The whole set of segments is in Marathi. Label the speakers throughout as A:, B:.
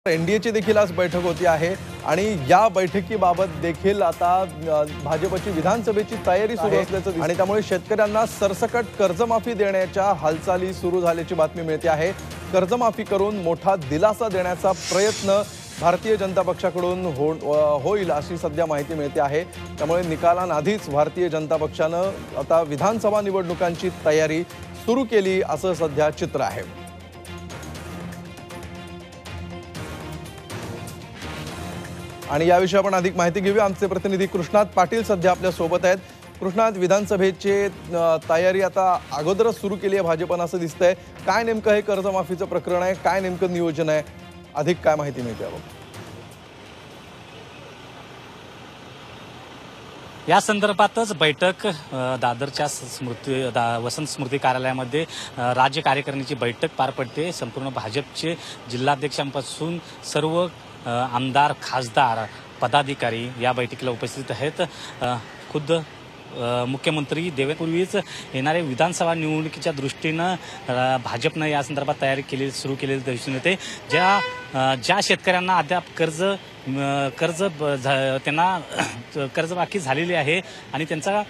A: एनडीएची देखील आज बैठक होती आहे आणि या बैठकीबाबत देखील आता भाजपची विधानसभेची तयारी सुरू असल्याचं आणि त्यामुळे शेतकऱ्यांना सरसकट कर्जमाफी देण्याच्या हालचाली सुरू झाल्याची बातमी मिळते आहे। कर्जमाफी करून मोठा दिलासा देण्याचा प्रयत्न भारतीय जनता पक्षाकडून होईल अशी सध्या माहिती मिळते आहे। त्यामुळे निकालांआधीच भारतीय जनता पक्षाने आता विधानसभा निवडणुकांची तयारी सुरू केली असं सध्या चित्र आहे। आणि याविषयी आपण अधिक माहिती घेऊया। आमचे प्रतिनिधी कृष्णात पाटील सध्या आपल्या सोबत आहेत। कृष्णात, विधानसभेची तयारी आता अगोदरच सुरू केली आहे भाजपनं असं दिसतंय। काय नेमकं हे कर्जमाफीचं प्रकरण आहे, काय नेमकं नियोजन आहे, अधिक काय माहिती मिळते याबाबत?
B: या संदर्भातच बैठक दादरच्या वसंत स्मृती कार्यालयामध्ये राज्य कार्यकारिणीची बैठक पार पडते। संपूर्ण भाजपचे जिल्हाध्यक्षांपासून सर्व आमदार, खासदार, पदाधिकारी या बैठकीला उपस्थित आहेत। खुद्द मुख्यमंत्री देवेंद्रपूर्वीच येणारे विधानसभा निवडणुकीच्या दृष्टीनं भाजपनं या संदर्भात तयारी सुरू केलेली दिसून येते। ज्या शेतकऱ्यांना अद्याप त्यांना कर्जबाकी झालेली आहे आणि त्यांचा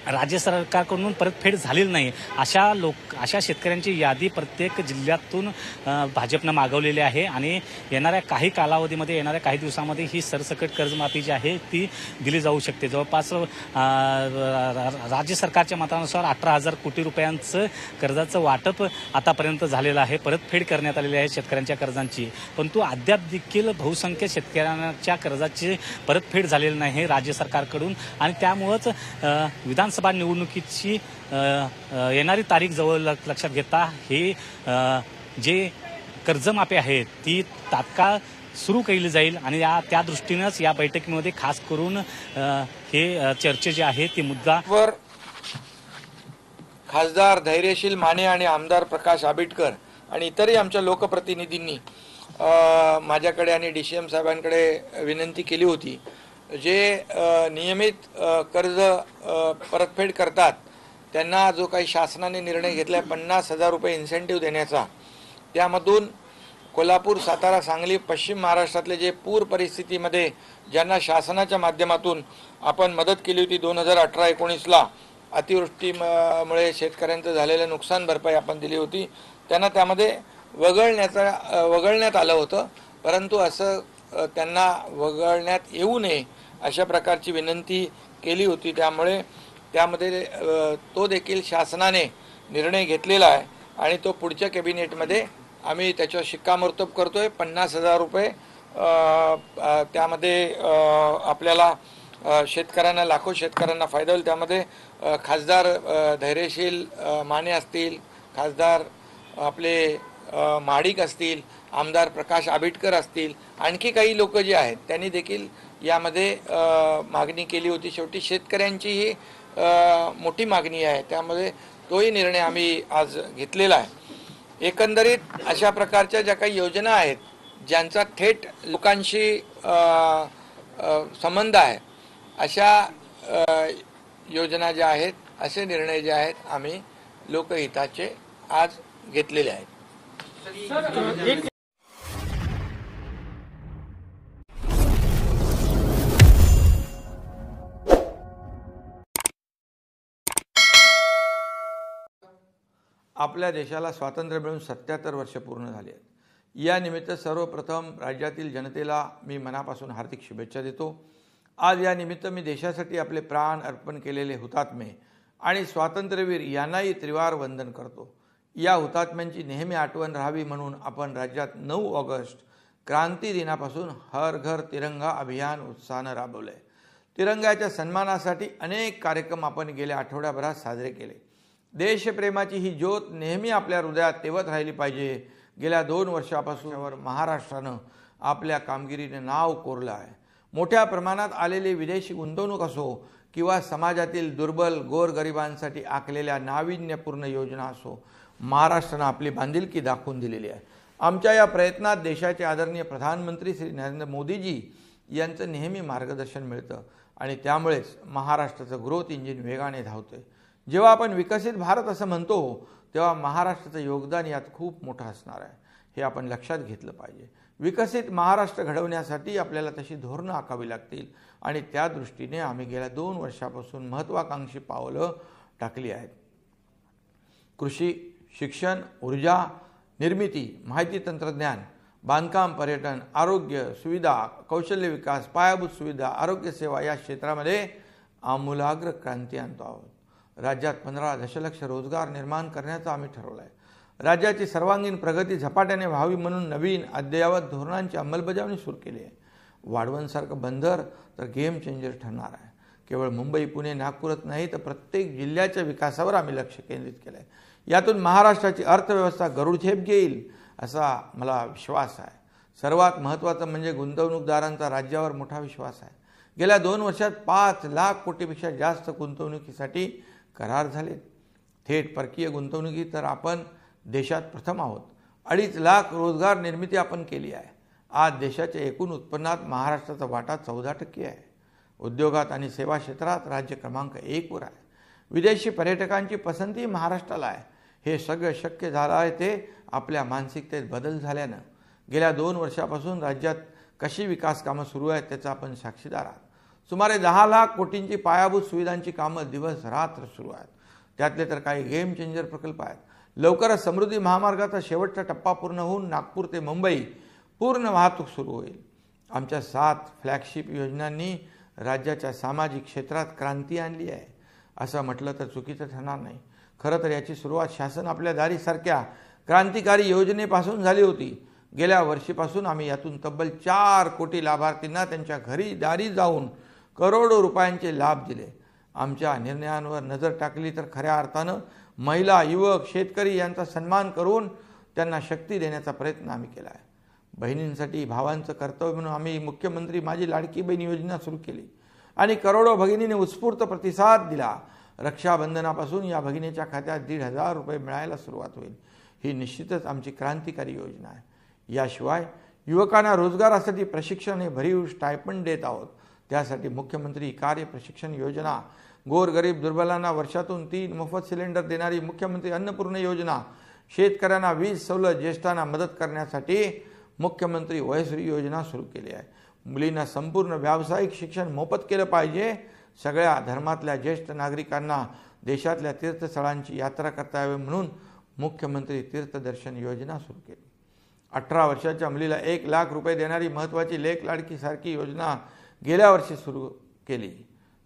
B: राज्य सरकारकडून परतफेड झालेली नाही, अशा शेतकऱ्यांची यादी प्रत्येक जिल्ह्यातून भाजपनं मागवलेली आहे आणि येणाऱ्या काही कालावधीमध्ये, येणाऱ्या काही दिवसांमध्ये ही सरसकट कर्जमाफी जी आहे ती दिली जाऊ शकते। जवळपास राज्य सरकारच्या मतानुसार 18,000 कोटी रुपयांचं कर्जाचं वाटप आतापर्यंत झालेलं आहे, परतफेड करण्यात आलेली आहे शेतकऱ्यांच्या कर्जांची। परंतु अद्याप देखील बहुसंख्य शेतकऱ्यांच्या कर्जाची परतफेड झालेली नाही राज्य सरकारकडून आणि त्यामुळेच विधानसभा निवडणुकीची येणारी तारीख जवळ लक्षात घेता हे जे कर्जमाफी आहे ती तात्काळ सुरू केली जाईल आणि त्या दृष्टीनेच या बैठकीमध्ये खास करून हे चर्चे जे आहे ती मुद्दावर
C: खासदार धैर्यशील माने आणि आमदार प्रकाश आबिटकर आणि इतरही आमच्या लोकप्रतिनिधींनी माझ्याकडे आणि डीसीएम साहेबांकडे विनंती केली होती। जे नियमित कर्ज परतफेड करतात त्यांना जो काही शासनाने निर्णय घेतला आहे 50,000 रुपये इन्सेंटिव्ह देण्याचा, त्यामधून कोल्हापूर, सातारा, सांगली, पश्चिम महाराष्ट्रातले जे पूर परिस्थितीमध्ये ज्यांना शासनाच्या माध्यमातून आपण मदत केली होती 2018-19ला अतिवृष्टीमुळे शेतकऱ्यांचं झालेलं नुकसान भरपाई आपण दिली होती, त्यांना त्यामध्ये वगळण्यात आलं होतं। परंतु असं त्यांना वगळण्यात येऊ नये अशा प्रकारची विनंती केली होती। त्यामुळे त्यामध्ये तो देखील शासनाने निर्णय घेतलेला आहे आणि तो पुढच्या कॅबिनेटमध्ये आम्ही त्याच्यावर शिक्कामोर्तब करतोय। 50,000 रुपये त्यामध्ये आपल्याला शेतकऱ्यांना, लाखो शेतकऱ्यांना फायदा होईल। त्यामध्ये खासदार धैर्यशील माने असतील, खासदार आपले महाडिक असतील, आमदार प्रकाश आबिटकर असतील, आणखी काही लोक जे आहेत त्यांनी देखील यामध्ये मागणी केली होती। शेवटी शेतकऱ्यांची ही मोठी मागणी आहे, त्यामध्ये तोही निर्णय आम्ही आज घेतलेला आहे। एकंदरीत अशा प्रकारच्या ज्या काही योजना आहेत ज्यांचा थेट लोकांशी संबंध आहे, अशा योजना ज्या आहेत, असे निर्णय जे आहेत आम्ही लोकहिताचे आज घेतलेले आहेत। आपल्या देशाला स्वातंत्र्य मिळून 77 वर्ष पूर्ण झाली आहेत। या निमित्त सर्वप्रथम राज्यातील जनतेला मी मनापासून हार्दिक शुभेच्छा देतो। आज या निमित्त मी देशासाठी आपले प्राण अर्पण केलेले हुतात्मे आणि स्वातंत्र्यवीर यांनाही त्रिवार वंदन करतो। या हुतात्म्यांची नेहमी आठवण राहावी म्हणून आपण राज्यात 9 ऑगस्ट क्रांती दिनापासून हर घर तिरंगा अभियान उत्साहाने राबवले। तिरंग्याच्या सन्मानासाठी अनेक कार्यक्रम आपण गेल्या आठवड्याभरात साजरे केले। देशप्रेमाची ही ज्योत नेहमी आपल्या हृदयात तेवत राहिली पाहिजे। गेल्या 2 वर्षापासून महाराष्ट्रानं आपल्या कामगिरीने नाव कोरलं आहे। मोठ्या प्रमाणात आलेली विदेशी गुंतवणूक असो किंवा समाजातील दुर्बल गोरगरिबांसाठी आखलेल्या नाविन्यपूर्ण योजना असो, महाराष्ट्रानं आपली बांधिलकी दाखवून दिलेली आहे। आमच्या या प्रयत्नात देशाचे आदरणीय प्रधानमंत्री श्री नरेंद्र मोदीजी यांचं नेहमी मार्गदर्शन मिळतं आणि त्यामुळेच महाराष्ट्राचं ग्रोथ इंजिन वेगाने धावतंय। जेव्हा आपण विकसित भारत असं म्हणतो तेव्हा महाराष्ट्राचं योगदान यात खूप मोठं असणार आहे, हे आपण लक्षात घेतलं पाहिजे। विकसित महाराष्ट्र घडवण्यासाठी आपल्याला तशी धोरणं आखावी लागतील आणि त्या दृष्टीने आम्ही गेल्या 2 वर्षापासून महत्त्वाकांक्षी पावलं टाकली आहेत. कृषी, शिक्षण, ऊर्जा निर्मिती, माहिती तंत्रज्ञान, बांधकाम, पर्यटन, आरोग्य सुविधा, कौशल्य विकास, पायाभूत सुविधा, आरोग्य सेवा या क्षेत्रामध्ये आमूलाग्र क्रांती आणतो आहोत. राज्यात 15 दशलक्ष रोजगार निर्माण करण्याचं आम्ही ठरवलं आहे. राज्याची सर्वांगीण प्रगती झपाट्याने व्हावी म्हणून नवीन अद्ययावत धोरणांची अंमलबजावणी सुरू केली आहे. वाढवणसारखं बंदर तर गेम चेंजर ठरणार आहे. केवळ मुंबई, पुणे, नागपूरच नाही तर प्रत्येक जिल्ह्याच्या विकासावर आम्ही लक्ष केंद्रित केलं आहे. यातून महाराष्ट्राची अर्थव्यवस्था गरुडझेप घेईल असा मला विश्वास आहे. सर्वात महत्त्वाचं म्हणजे गुंतवणूकदारांचा राज्यावर मोठा विश्वास आहे. गेल्या 2 वर्षात 5 लाख कोटीपेक्षा जास्त गुंतवणुकीसाठी करार झाले. थेट परकीय गुंतवणुकीत तर आपण देशात प्रथम आहोत. 2.5 लाख रोजगार निर्मिती आपण केली आहे. आज देशाच्या एकूण उत्पन्नात महाराष्ट्राचा वाटा 14% आहे. उद्योगात आणि सेवा क्षेत्रात राज्य क्रमांक 1 वर आहे. विदेशी पर्यटकांची पसंती महाराष्ट्राला आहे. हे सगळं शक्य झालं आहे ते आपल्या मानसिकतेत बदल झाल्यानं. गेल्या 2 वर्षापासून राज्यात कशी विकास कामं सुरू आहेत त्याचा आपण साक्षीदार आहात. सुमारे 10 लाख कोटींची पायाभूत सुविधांची कामं दिवस रात्र सुरू आहेत. त्यातले तर काही गेम चेंजर प्रकल्प आहेत. लवकरच समृद्धी महामार्गाचा शेवटचा टप्पा पूर्ण होऊन नागपूर ते मुंबई पूर्ण वाहतूक सुरू होईल. आमच्या 7 फ्लॅगशिप योजनांनी राज्याच्या सामाजिक क्षेत्रात क्रांती आणली आहे असं म्हटलं तर चुकीचं ठरणार नाही. खरं तर याची सुरुवात शासन आपल्या दारीसारख्या क्रांतिकारी योजनेपासून झाली होती. गेल्या वर्षीपासून आम्ही यातून तब्बल 4 कोटी लाभार्थींना त्यांच्या घरी दारी जाऊन करोडो रुपयांचे लाभ दिले. आमच्या निर्णयांवर नजर टाकली तर खऱ्या अर्थानं महिला, युवक, शेतकरी यांचा सन्मान करून त्यांना शक्ती देण्याचा प्रयत्न आम्ही केला आहे. बहिणींसाठी भावांचं कर्तव्य म्हणून आम्ही मुख्यमंत्री माझी लाडकी बहीण योजना सुरू केली आणि करोडो भगिनीने उत्स्फूर्त प्रतिसाद दिला. रक्षाबंधनापासून या भगिनीच्या खात्यात 1,500 रुपये मिळायला सुरुवात होईल. ही निश्चितच आमची क्रांतिकारी योजना आहे. याशिवाय युवकांना रोजगारासाठी प्रशिक्षण हे भरीव स्टायपंड देत आहोत. त्यासाठी मुख्यमंत्री कार्य प्रशिक्षण योजना, गोरगरीब दुर्बलांना वर्षातून 3 मोफत सिलेंडर देणारी मुख्यमंत्री अन्नपूर्णा योजना, शेतकऱ्यांना वीज सवलत, ज्येष्ठांना मदत करण्यासाठी मुख्यमंत्री वयश्री योजना सुरू केली आहे. मुलींना संपूर्ण व्यावसायिक शिक्षण मोफत केलं पाहिजे. सगळ्या धर्मातल्या ज्येष्ठ नागरिकांना देशातल्या तीर्थस्थळांची यात्रा करता यावी म्हणून मुख्यमंत्री तीर्थदर्शन योजना सुरू केली. 18 वर्षाच्या मुलीला 1 लाख रुपये देणारी महत्त्वाची लेक लाडकी सारखी योजना गेल्या वर्षी सुरू केली.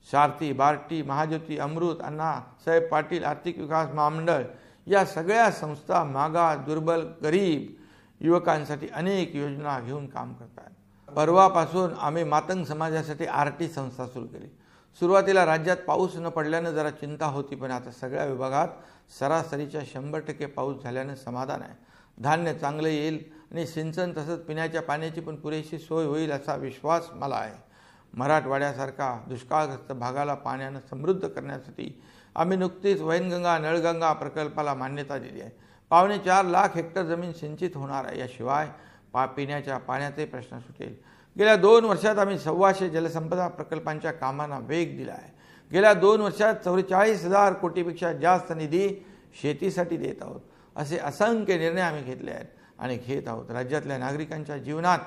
C: सारथी, बार्टी, महाज्योती, अमृत, अण्णासाहेब पाटील आर्थिक विकास महामंडळ या सगळ्या संस्था मागास, दुर्बल, गरीब युवकांसाठी अनेक योजना घेऊन काम करतात. परवापासून आम्ही मातंग समाजासाठी आरटी संस्था सुरू केली. सुरुवातीला राज्यात पाऊस न पडल्यानं जरा चिंता होती, पण आता सगळ्या विभागात सरासरीच्या 100% पाऊस झाल्यानं समाधान आहे. धान्य चांगलं येईल आणि सिंचन तसंच पिण्याच्या पाण्याची पण पुरेशी सोय होईल असा विश्वास मला आहे. मराठवाड्यासारखा दुष्काळग्रस्त भागाला पाण्यानं समृद्ध करण्यासाठी आम्ही नुकतीच वैनगंगा नळगंगा प्रकल्पाला मान्यता दिली आहे. 4.25 लाख हेक्टर जमीन सिंचित होणार आहे. याशिवाय पिण्याच्या पाण्याचे प्रश्न सुटेल. गेल्या 2 वर्षात आम्ही 125 जलसंपदा प्रकल्पांच्या कामांना वेग दिला आहे. गेल्या 2 वर्षात 44,000 कोटीपेक्षा जास्त निधी शेतीसाठी देत आहोत. असे असंख्य निर्णय आम्ही घेतले आहेत आणि घेत आहोत. राज्यातल्या नागरिकांच्या जीवनात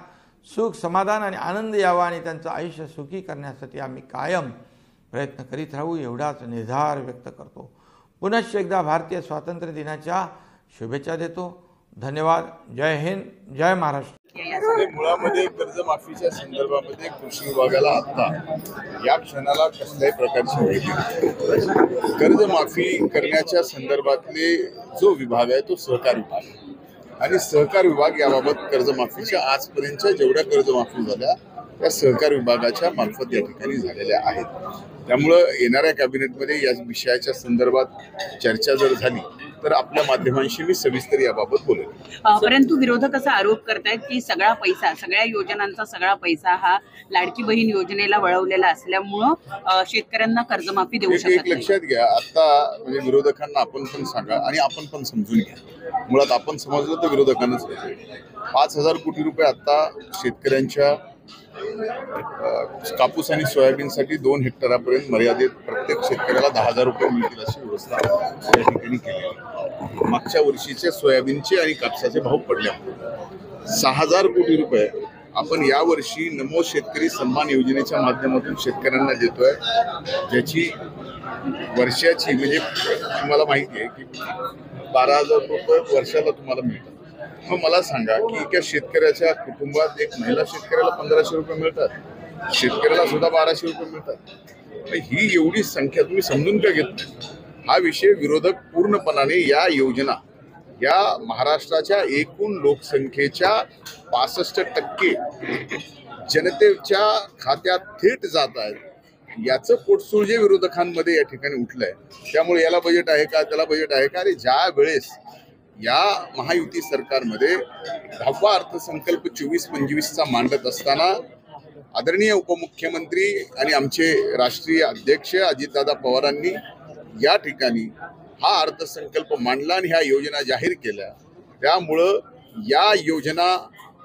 C: सुख, समाधान आणि आनंद यावा आणि त्यांचं आयुष्य सुखी करण्यासाठी आम्ही कायम प्रयत्न करीत राहू एवढाच निर्धार व्यक्त करतो. पुनश्च एकदा भारतीय स्वातंत्र्य दिनाच्या शुभेच्छा देतो. धन्यवाद. जय हिंद, जय महाराष्ट्र.
D: मुळामध्ये कर्जमाफीच्या संदर्भामध्ये कृषी विभागाला आता या क्षणाला कसल्याही प्रकारची माहिती नाही. कर्जमाफी करण्याच्या संदर्भातले जो विभाग आहे तो सहकार विभाग आणि सहकार विभाग याबाबत कर्जमाफीच्या आजपर्यंतच्या जेवढ्या कर्जमाफी झाल्या त्या सहकार विभागाच्या मार्फत या ठिकाणी झालेल्या आहेत. त्यामुळं येणाऱ्या कॅबिनेटमध्ये या विषयाच्या संदर्भात चर्चा जर झाली तर आपल्या माध्यमांशी मी सविस्तर याबाबत बोलेन.
E: परंतु विरोधक असा आरोप करतायत की सगळा पैसा, सगळ्या योजनांचा सगळा पैसा हा लाडकी बहीण योजनेला वळवलेला असल्यामुळं शेतकऱ्यांना कर्जमाफी देऊ शकत
D: नाही. लक्षात घ्या, आता म्हणजे विरोधकांना आपण पण सांगा आणि आपण पण समजून घ्या. मुळात आपण समजलं तर विरोधकांनाच 5,000 कोटी रुपये आता शेतकऱ्यांच्या कापूस आणि सोयाबीनसाठी 2 हेक्टरापर्यंत मर्यादित प्रत्येक शेतकऱ्याला 10,000 रुपये मिळतील अशी व्यवस्था या ठिकाणी केली. मागच्या वर्षीचे सोयाबीनचे आणि कापसाचे भाव पडल्यामुळे 6,000 कोटी रुपये आपण यावर्षी नमो शेतकरी सन्मान योजनेच्या माध्यमातून शेतकऱ्यांना देतोय, ज्याची वर्षाची म्हणजे तुम्हाला माहिती आहे की 12,000 रुपये वर्षाला तुम्हाला मिळतात। मग मला सांगा की एका शेतकऱ्याच्या कुटुंबात एक महिला शेतकऱ्याला 1,500 रुपये मिळतात, शेतकऱ्याला सुद्धा 1,200 रुपये मिळतात। ही एवढी संख्या तुम्ही समजून का घेत नाही? हा विषय विरोधक पूर्णपणाने या योजना या महाराष्ट्राच्या एकूण लोकसंख्येच्या 65% जनतेच्या खात्यात थेट जात आहेत, याचं पोटसूळ जे विरोधकांमध्ये या ठिकाणी उठलंय। त्यामुळे याला बजेट आहे का, त्याला बजेट आहे का? अरे ज्या वेळेस या महायुती सरकारमध्ये 10वा अर्थसंकल्प 24-25चा मांडत असताना आदरणीय उपमुख्यमंत्री आणि आमचे राष्ट्रीय अध्यक्ष अजितदादा पवारांनी या ठिकाणी हा अर्थसंकल्प मांडला आणि ह्या योजना जाहीर केल्या। त्यामुळं या योजना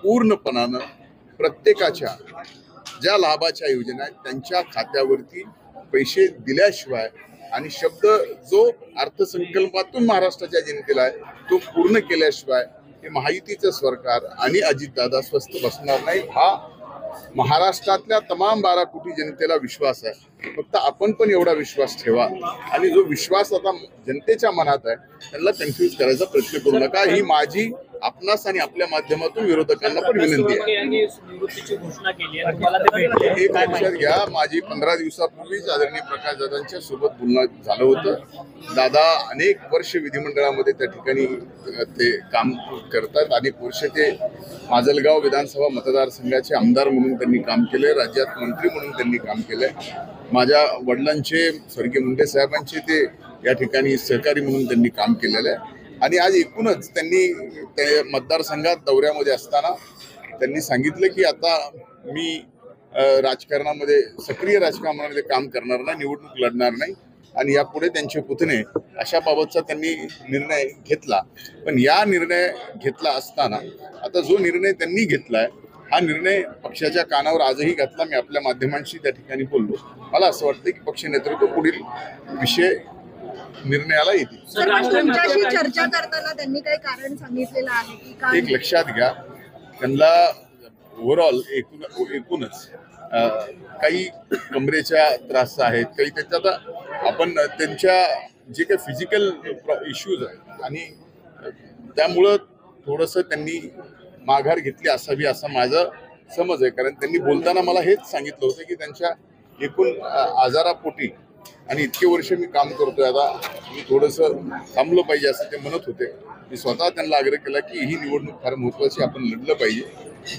D: पूर्णपणानं प्रत्येकाच्या ज्या लाभाच्या योजना आहेत त्यांच्या खात्यावरती पैसे दिल्याशिवाय आणि शब्द जो अर्थसंकल्पातून महाराष्ट्राच्या जनतेला आहे तो पूर्ण केल्याशिवाय हे महायुतीचं सरकार आणि अजितदादा स्वस्थ बसणार नाही। हा महाराष्ट्रातल्या तमाम 12 कोटी जनतेला विश्वास आहे। फक्त आपण पण एवढा विश्वास ठेवा आणि जो विश्वास आता जनतेच्या मनात आहे त्यांना कन्फ्यूज करायचा प्रयत्न करू नका। ही माझी आपणास आणि आपल्या माध्यमातून विरोधकांना पण विनंती आहे। एक लक्षात घ्या, माझी 15 दिवसापूर्वीच आदरणीय प्रकाश दादांच्या सोबत बोलणं झालं होतं। दादा अनेक वर्ष विधिमंडळामध्ये त्या ठिकाणी ते काम करतात, अनेक वर्ष ते माजलगाव विधानसभा मतदारसंघाचे आमदार म्हणून त्यांनी काम केलंय, राज्यात मंत्री म्हणून त्यांनी काम केलंय। माझ्या वडिलांचे स्वर्गीय मुंडे साहेबांचे ते या ठिकाणी सहकारी म्हणून त्यांनी काम केलेलं आहे। आणि आज एकूणच त्यांनी मतदारसंघात दौऱ्यामध्ये असताना त्यांनी सांगितलं की आता मी राजकारणामध्ये सक्रिय राजकारणामध्ये काम करणार नाही, निवडणूक लढणार नाही आणि यापुढे त्यांचे पुतणे अशा बाबतचा त्यांनी निर्णय घेतला। पण या निर्णय घेतला असताना आता जो निर्णय त्यांनी घेतलाय हा निर्णय पक्षाच्या कानावर आजही घातला। मी आपल्या माध्यमांशी त्या ठिकाणी बोललो, मला असं वाटतं की पक्ष नेतृत्व पुढील विषय निर्णयाला येतील।
F: तुमच्याशी चर्चा करताना त्यांनी काही कारण सांगितलेलं आहे की काय?
D: एक लक्षात घ्या, त्यांना ओव्हरऑल एकूणच काही कमरेच्या त्रास आहेत, काही त्याच्यात आपण त्यांच्या जे काही फिजिकल इश्यूज आहेत आणि त्यामुळं थोडंसं त्यांनी माघार घेतली असावी असा माझा समज आहे। कारण त्यांनी बोलताना मला हेच सांगितलं होतं की त्यांच्या एकूण आजारापोटी आणि इतके वर्ष मी काम करतोय आता मी थोडंसं थांबलं पाहिजे असं ते म्हणत होते। मी स्वतः त्यांना आग्रह केला की ही निवडणूक फार महत्त्वाची, आपण लढलं पाहिजे।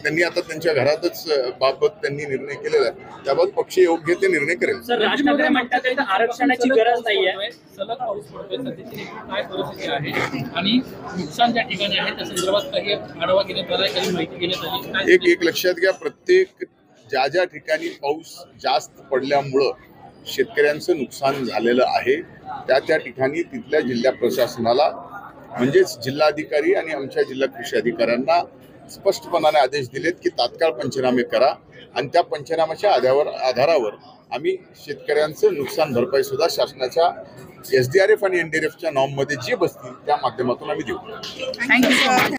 D: त्यांनी आता त्यांच्या घरातच बाबत त्यांनी निर्णय केलेला आहे, त्याबाबत पक्ष योग्य ते निर्णय करेल।
G: सर, राज ठाकरे म्हणतात आरक्षणाची गरज नाहीये, सलग पाऊस पडतोय, सध्याची काय परिस्थिती आहे आणि नुकसान ज्या ठिकाणी आहे त्या संदर्भात काही आढावा घेण्यात आला, काही माहिती घेण्यात आली?
D: एक लक्षात घ्या, प्रत्येक ज्या ठिकाणी पाऊस जास्त पडल्यामुळं शेतकऱ्यांचं नुकसान झालेलं आहे त्या ठिकाणी तिथल्या जिल्हा प्रशासनाला म्हणजेच जिल्हाधिकारी आणि आमच्या जिल्हा कृषी अधिकाऱ्यांना स्पष्टपणाने आदेश दिलेत की तात्काळ पंचनामे करा आणि त्या पंचनाम्याच्या आधारावर आम्ही शेतकऱ्यांचं नुकसान भरपाई सुद्धा शासनाच्या SDRF आणि NDRFच्या नॉर्ममध्ये जे बसतील त्या माध्यमातून आम्ही देऊ।
E: थँक्यू.